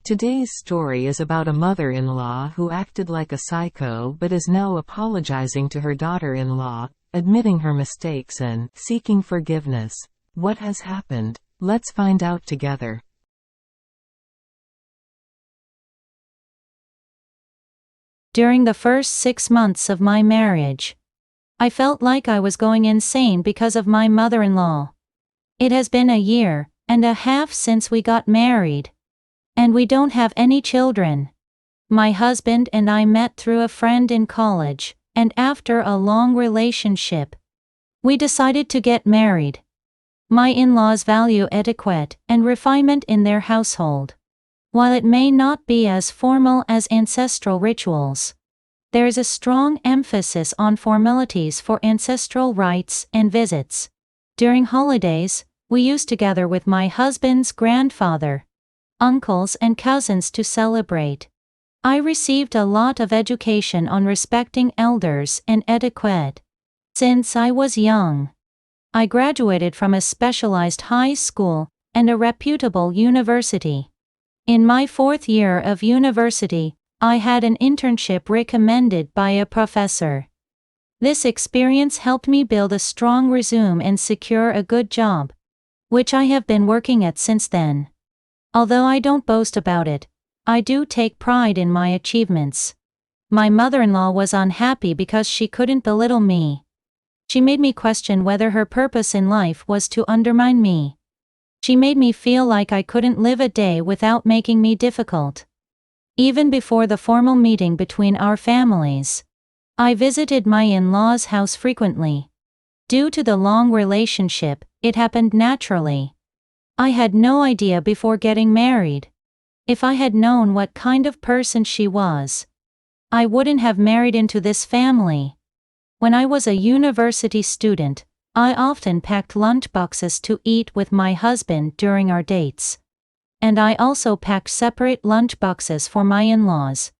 Today's story is about a mother-in-law who acted like a psycho but is now apologizing to her daughter-in-law, admitting her mistakes and seeking forgiveness. What has happened? Let's find out together. During the first 6 months of my marriage, I felt like I was going insane because of my mother-in-law. It has been 1.5 years since we got married. And we don't have any children. My husband and I met through a friend in college, and after a long relationship, we decided to get married. My in-laws value etiquette and refinement in their household. While it may not be as formal as ancestral rituals, there is a strong emphasis on formalities for ancestral rites and visits. During holidays, we used to gather with my husband's grandfather, uncles and cousins to celebrate. I received a lot of education on respecting elders and etiquette. Since I was young, I graduated from a specialized high school and a reputable university. In my 4th year of university, I had an internship recommended by a professor. This experience helped me build a strong resume and secure a good job, which I have been working at since then. Although I don't boast about it, I do take pride in my achievements. My mother-in-law was unhappy because she couldn't belittle me. She made me question whether her purpose in life was to undermine me. She made me feel like I couldn't live a day without making me difficult. Even before the formal meeting between our families, I visited my in-laws' house frequently. Due to the long relationship, it happened naturally. I had no idea before getting married. If I had known what kind of person she was, I wouldn't have married into this family. When I was a university student, I often packed lunchboxes to eat with my husband during our dates. And I also packed separate lunchboxes for my in-laws.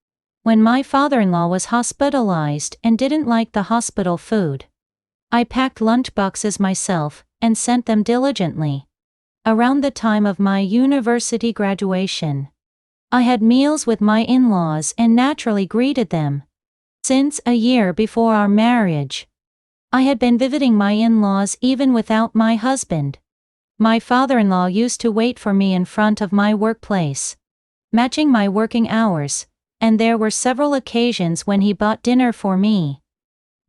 When my father-in-law was hospitalized and didn't like the hospital food, I packed lunchboxes myself and sent them diligently. Around the time of my university graduation, I had meals with my in-laws and naturally greeted them. Since 1 year before our marriage, I had been visiting my in-laws even without my husband. My father-in-law used to wait for me in front of my workplace, matching my working hours, and there were several occasions when he bought dinner for me.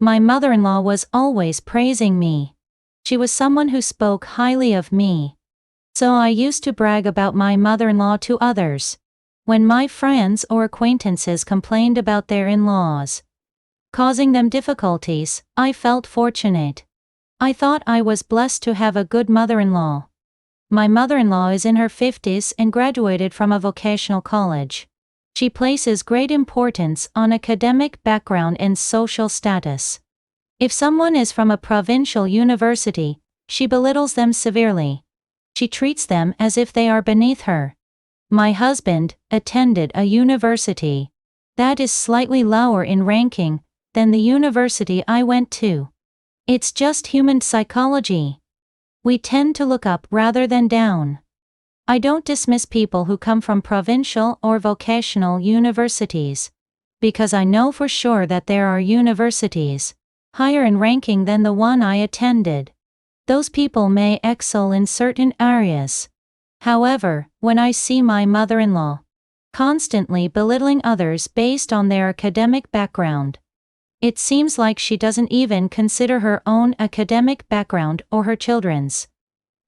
My mother-in-law was always praising me. She was someone who spoke highly of me. So I used to brag about my mother-in-law to others. When my friends or acquaintances complained about their in-laws causing them difficulties, I felt fortunate. I thought I was blessed to have a good mother-in-law. My mother-in-law is in her 50s and graduated from a vocational college. She places great importance on academic background and social status. If someone is from a provincial university, she belittles them severely. She treats them as if they are beneath her. My husband attended a university that is slightly lower in ranking than the university I went to. It's just human psychology. We tend to look up rather than down. I don't dismiss people who come from provincial or vocational universities, because I know for sure that there are universities higher in ranking than the one I attended. Those people may excel in certain areas. However, when I see my mother-in-law constantly belittling others based on their academic background, it seems like she doesn't even consider her own academic background or her children's.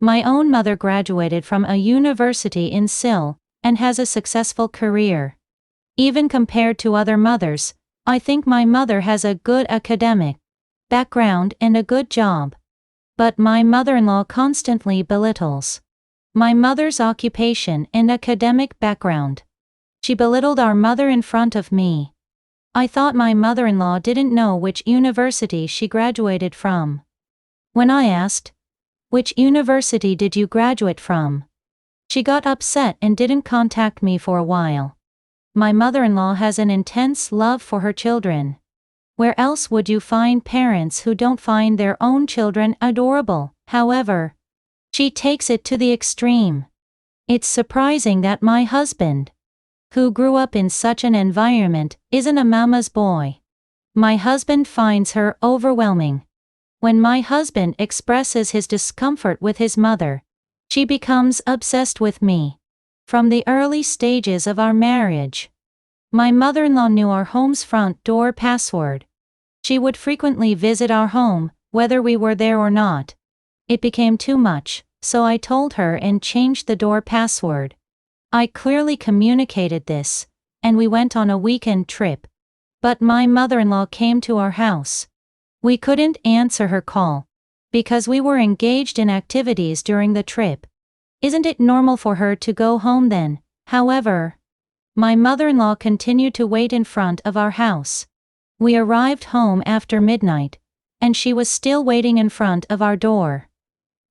My own mother graduated from a university in Seoul and has a successful career. Even compared to other mothers, I think my mother has a good academic background and a good job. But my mother-in-law constantly belittles my mother's occupation and academic background. She belittled our mother in front of me. I thought my mother-in-law didn't know which university she graduated from. When I asked, "Which university did you graduate from?" she got upset and didn't contact me for a while. My mother-in-law has an intense love for her children. Where else would you find parents who don't find their own children adorable? However, she takes it to the extreme. It's surprising that my husband who grew up in such an environment, isn't a mama's boy. My husband finds her overwhelming. When my husband expresses his discomfort with his mother, she becomes obsessed with me. From the early stages of our marriage, my mother-in-law knew our home's front door password. She would frequently visit our home, whether we were there or not. It became too much, so I told her and changed the door password. I clearly communicated this, and we went on a weekend trip. But my mother-in-law came to our house. We couldn't answer her call, because we were engaged in activities during the trip. Isn't it normal for her to go home then? However, my mother-in-law continued to wait in front of our house. We arrived home after midnight, and she was still waiting in front of our door.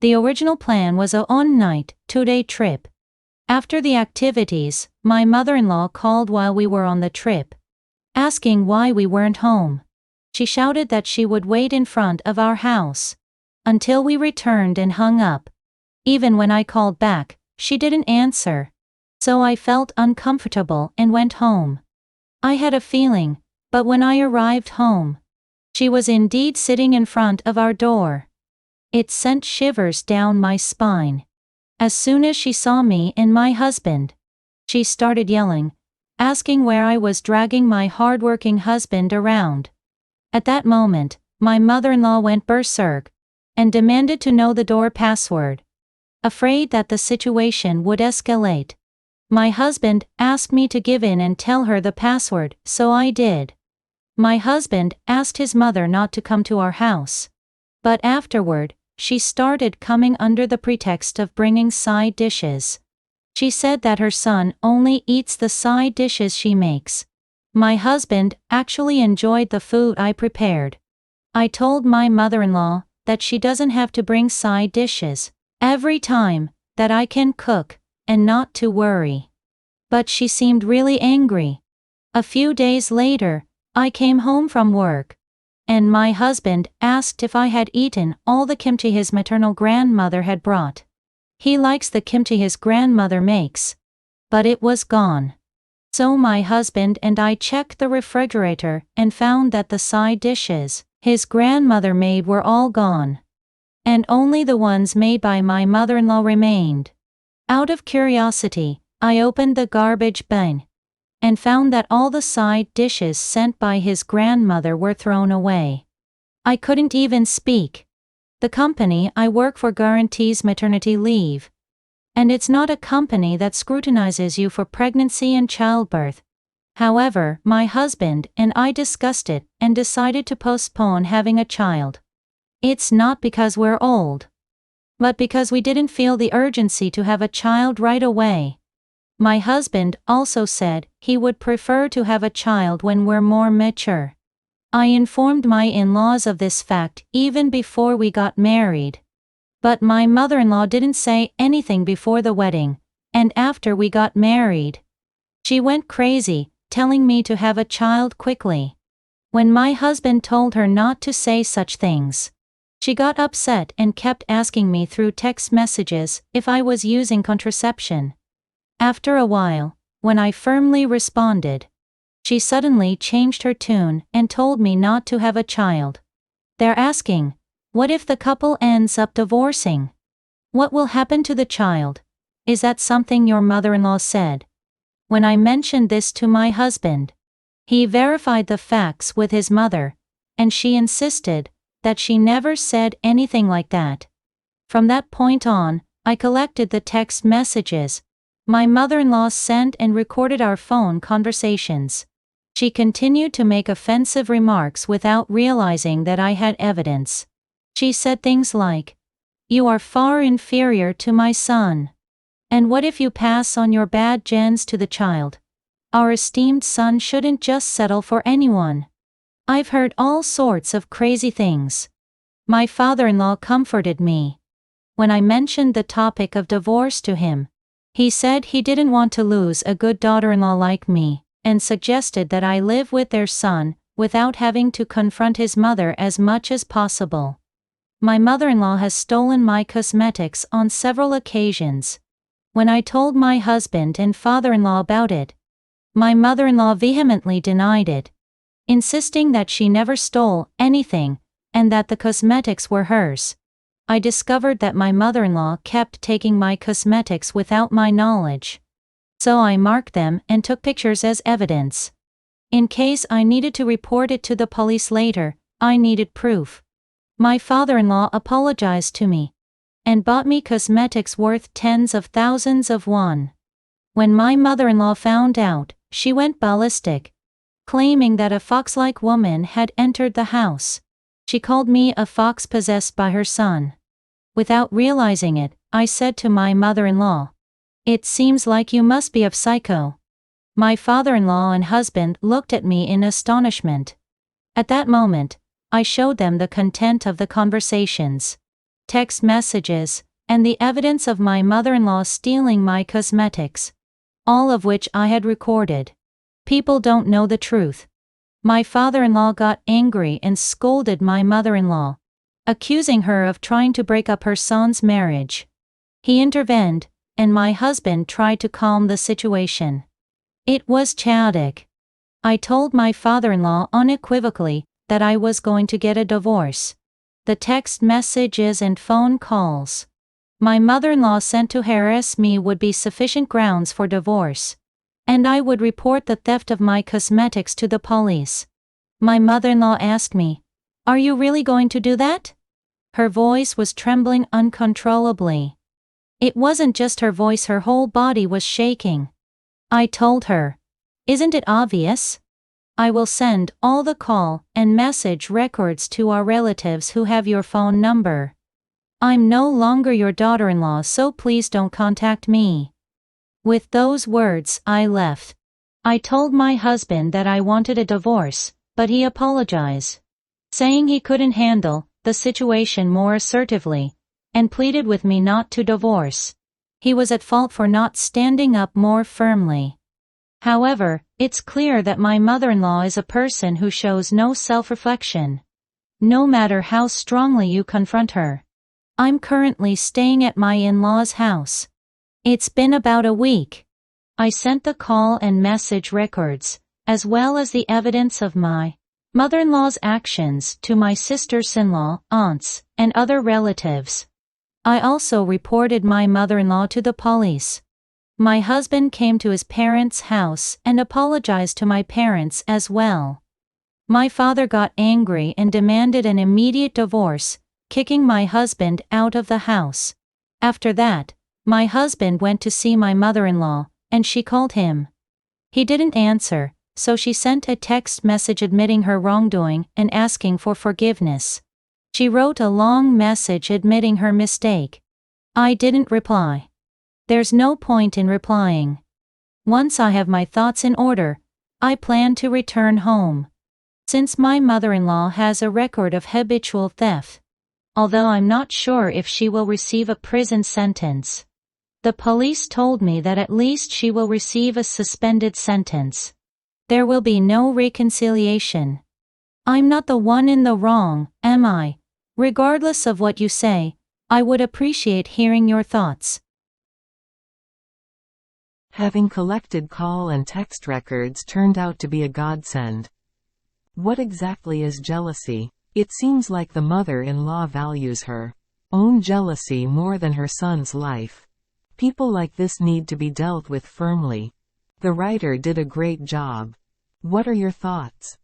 The original plan was a one-night, 2-day trip. After the activities, my mother-in-law called while we were on the trip, asking why we weren't home. She shouted that she would wait in front of our house until we returned and hung up. Even when I called back, she didn't answer. So I felt uncomfortable and went home. I had a feeling, but when I arrived home, she was indeed sitting in front of our door. It sent shivers down my spine. As soon as she saw me and my husband, she started yelling, asking where I was dragging my hardworking husband around. At that moment, my mother-in-law went berserk and demanded to know the door password. Afraid that the situation would escalate, my husband asked me to give in and tell her the password, so I did. My husband asked his mother not to come to our house. But afterward, she started coming under the pretext of bringing side dishes. She said that her son only eats the side dishes she makes. My husband actually enjoyed the food I prepared. I told my mother-in-law that she doesn't have to bring side dishes every time, that I can cook, and not to worry. But she seemed really angry. A few days later, I came home from work, and my husband asked if I had eaten all the kimchi his maternal grandmother had brought. He likes the kimchi his grandmother makes, but it was gone. So my husband and I checked the refrigerator and found that the side dishes his grandmother made were all gone, and only the ones made by my mother-in-law remained. Out of curiosity, I opened the garbage bin and found that all the side dishes sent by his grandmother were thrown away. I couldn't even speak. The company I work for guarantees maternity leave, and it's not a company that scrutinizes you for pregnancy and childbirth. However, my husband and I discussed it and decided to postpone having a child. It's not because we're old, but because we didn't feel the urgency to have a child right away. My husband also said he would prefer to have a child when we're more mature. I informed my in-laws of this fact even before we got married. But my mother-in-law didn't say anything before the wedding, and after we got married, she went crazy, telling me to have a child quickly. When my husband told her not to say such things, she got upset and kept asking me through text messages if I was using contraception. After a while, when I firmly responded, she suddenly changed her tune and told me not to have a child. They're asking, what if the couple ends up divorcing? What will happen to the child? Is that something your mother-in-law said? When I mentioned this to my husband, he verified the facts with his mother, and she insisted that she never said anything like that. From that point on, I collected the text messages my mother-in-law sent and recorded our phone conversations. She continued to make offensive remarks without realizing that I had evidence. She said things like, "You are far inferior to my son. And what if you pass on your bad genes to the child? Our esteemed son shouldn't just settle for anyone." I've heard all sorts of crazy things. My father-in-law comforted me. When I mentioned the topic of divorce to him, he said he didn't want to lose a good daughter-in-law like me, and suggested that I live with their son without having to confront his mother as much as possible. My mother-in-law has stolen my cosmetics on several occasions. When I told my husband and father-in-law about it, My mother-in-law vehemently denied it, insisting that she never stole anything and that the cosmetics were hers. I discovered that my mother-in-law kept taking my cosmetics without my knowledge. So I marked them and took pictures as evidence. In case I needed to report it to the police later, I needed proof. My father-in-law apologized to me and bought me cosmetics worth tens of thousands of won. When my mother-in-law found out, she went ballistic, claiming that a fox-like woman had entered the house. She called me a fox possessed by her son. Without realizing it, I said to my mother-in-law, "It seems like you must be a psycho." My father-in-law and husband looked at me in astonishment. At that moment, I showed them the content of the conversations, text messages, and the evidence of my mother-in-law stealing my cosmetics, all of which I had recorded. People don't know the truth. My father-in-law got angry and scolded my mother-in-law, accusing her of trying to break up her son's marriage. He intervened, and my husband tried to calm the situation. It was chaotic. I told my father-in-law unequivocally that I was going to get a divorce. The text messages and phone calls my mother-in-law sent to harass me would be sufficient grounds for divorce, and I would report the theft of my cosmetics to the police. My mother-in-law asked me, "Are you really going to do that?" Her voice was trembling uncontrollably. It wasn't just her voice, her whole body was shaking. I told her, "Isn't it obvious? I will send all the call and message records to our relatives who have your phone number. I'm no longer your daughter-in-law, so please don't contact me." With those words, I left. I told my husband that I wanted a divorce, but he apologized, saying he couldn't handle the situation more assertively, and pleaded with me not to divorce. He was at fault for not standing up more firmly. However, it's clear that my mother-in-law is a person who shows no self-reflection, no matter how strongly you confront her. I'm currently staying at my in-laws' house. It's been about a week. I sent the call and message records, as well as the evidence of my mother-in-law's actions, to my sisters-in-law, aunts, and other relatives. I also reported my mother-in-law to the police. My husband came to his parents' house and apologized to my parents as well. My father got angry and demanded an immediate divorce, kicking my husband out of the house. After that, my husband went to see my mother-in-law, and she called him. He didn't answer, so she sent a text message admitting her wrongdoing and asking for forgiveness. She wrote a long message admitting her mistake. I didn't reply. There's no point in replying. Once I have my thoughts in order, I plan to return home. Since my mother-in-law has a record of habitual theft, although I'm not sure if she will receive a prison sentence. The police told me that at least she will receive a suspended sentence. There will be no reconciliation. I'm not the one in the wrong, am I? Regardless of what you say, I would appreciate hearing your thoughts. Having collected call and text records turned out to be a godsend. What exactly is jealousy? It seems like the mother-in-law values her own jealousy more than her son's life. People like this need to be dealt with firmly. The writer did a great job. What are your thoughts?